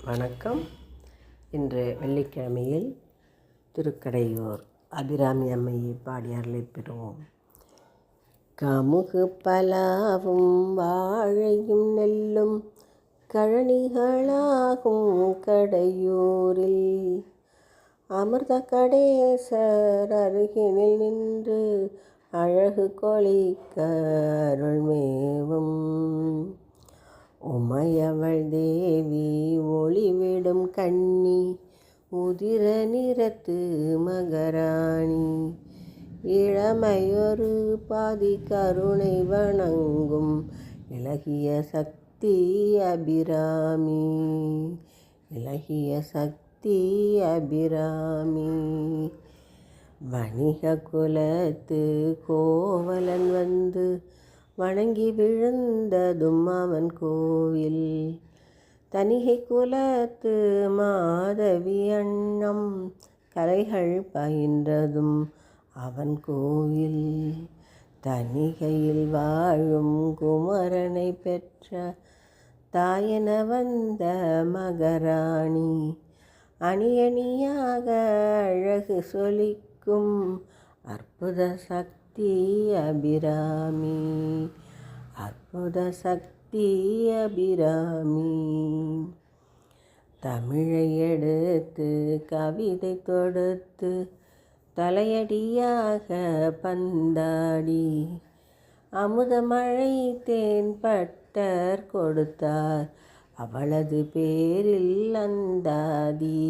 வணக்கம். இன்று வெள்ளிக்கிழமையில் திருக்கடையூர் அபிராமி அம்மையை பாடியார்களை பெறுவோம். கமுகு பலாவும் வாழையும் நெல்லும் கழனிகளாகும் கடையூரில் அமிர்த கடேசர் அருகினில் நின்று அழகு கொளிக்க அருள்மேவும் உமையவள் தேவி ஒளிவிடும் கண்ணி உதிர நிறத்து மகராணி இளமையொரு பாதி கருணை வணங்கும் இலகிய சக்தி அபிராமி, இலகிய சக்தி அபிராமி. வணிக குலத்து கோவலன் வந்து வணங்கி விழுந்ததும் அவன் கோவில், தணிகை குலத்து மாதவி அன்னம் கலைகள் பயின்றதும் அவன் கோவில், தணிகையில் வாழும் குமரனை பெற்ற தாயென வந்த மகராணி அணியணியாக அழகு சொலிக்கும் அற்புத சக்தி அபிராமி, அற்புத சக்தி அபிராமி. தமிழை எடுத்து கவிதை தொடுத்து தலையடியாக பந்தாடி அமுதமழை தேன் பட்டர் கொடுத்தார் அவளது பேரில் அந்தாதி.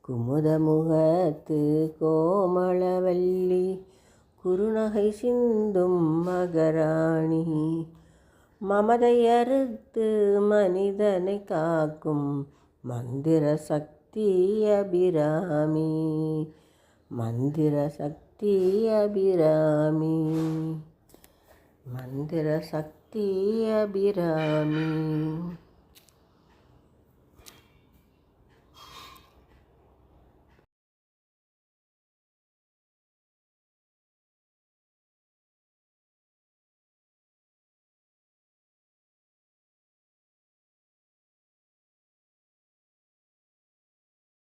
குமுதமுகத்து கோமளவல்லி குறுநகை சிந்தும் மகராணி மமதை அறுத்து மனிதனை காக்கும் மந்திர சக்தி அபிராமி, மந்திர சக்தி அபிராமி, மந்திர சக்தி அபிராமி.